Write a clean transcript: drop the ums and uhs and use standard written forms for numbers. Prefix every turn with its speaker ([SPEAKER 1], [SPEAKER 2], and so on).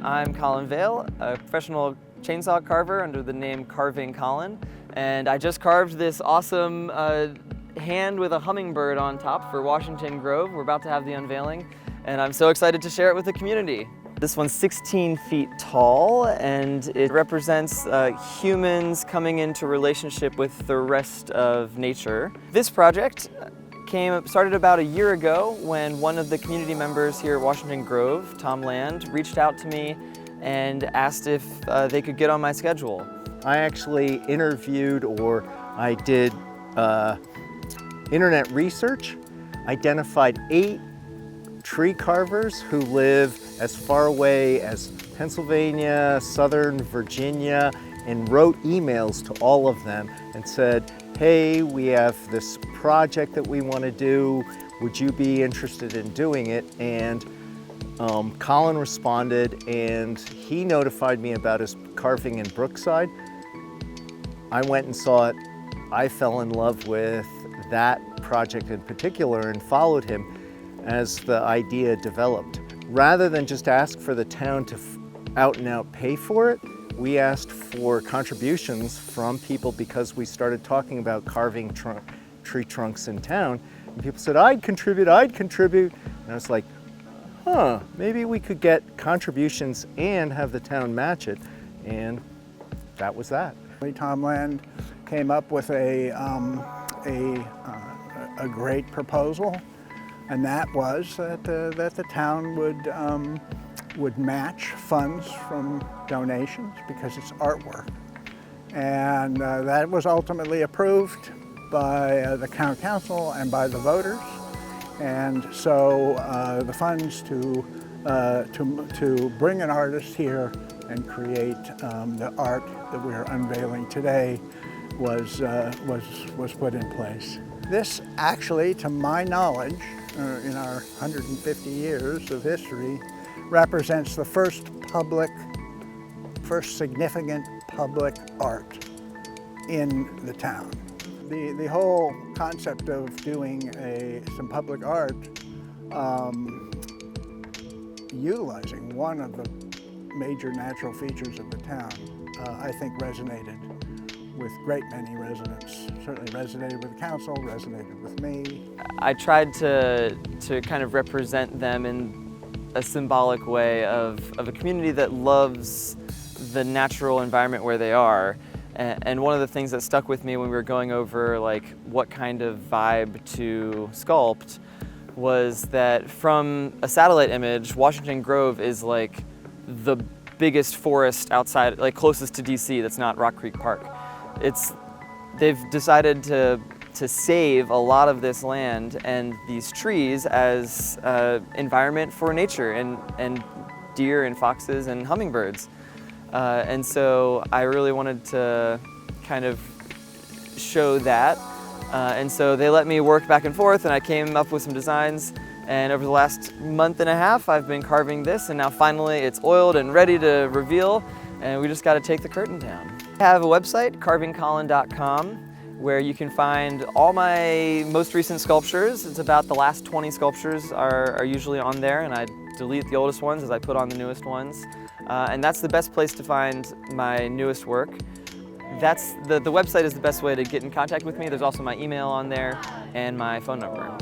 [SPEAKER 1] I'm Colin Vale, a professional chainsaw carver under the name Carving Colin, and I just carved this awesome hand with a hummingbird on top for Washington Grove. We're about to have the unveiling, and I'm so excited to share it with the community. This one's 16 feet tall, and it represents humans coming into relationship with the rest of nature. This project started about a year ago when one of the community members here at Washington Grove, Tom Land, reached out to me and asked if they could get on my schedule.
[SPEAKER 2] I actually interviewed, or I did internet research, identified 8 tree carvers who live as far away as Pennsylvania, Southern Virginia, and wrote emails to all of them and said, hey, we have this project that we want to do. Would you be interested in doing it? And Colin responded, and he notified me about his carving in Brookside. I went and saw it. I fell in love with that project in particular and followed him as the idea developed. Rather than just ask for the town to out and out pay for it, we asked for contributions from people because we started talking about carving tree trunks in town. And people said, I'd contribute. And I was like, maybe we could get contributions and have the town match it. And that was that.
[SPEAKER 3] Tom Land came up with a great proposal, and that was that the town would match funds from donations because it's artwork. And that was ultimately approved by the town council and by the voters. And so the funds to bring an artist here and create the art that we're unveiling today was put in place. This actually, to my knowledge, in our 150 years of history, represents the first significant public art in the town. The whole concept of doing some public art, utilizing one of the major natural features of the town, I think resonated with great many residents. Certainly resonated with the council, resonated with me.
[SPEAKER 1] I tried to kind of represent them in a symbolic way of a community that loves the natural environment where they are. And one of the things that stuck with me when we were going over like what kind of vibe to sculpt was that from a satellite image, Washington Grove is like the biggest forest outside, like closest to DC that's not Rock Creek Park. They've decided to save a lot of this land and these trees as environment for nature and deer and foxes and hummingbirds. And so I really wanted to kind of show that. And so they let me work back and forth, and I came up with some designs. And over the last month and a half, I've been carving this, and now finally it's oiled and ready to reveal, and we just got to take the curtain down. I have a website, carvingcolin.com, where you can find all my most recent sculptures. It's about the last 20 sculptures are usually on there, and I delete the oldest ones as I put on the newest ones. And that's the best place to find my newest work. The website is the best way to get in contact with me. There's also my email on there and my phone number.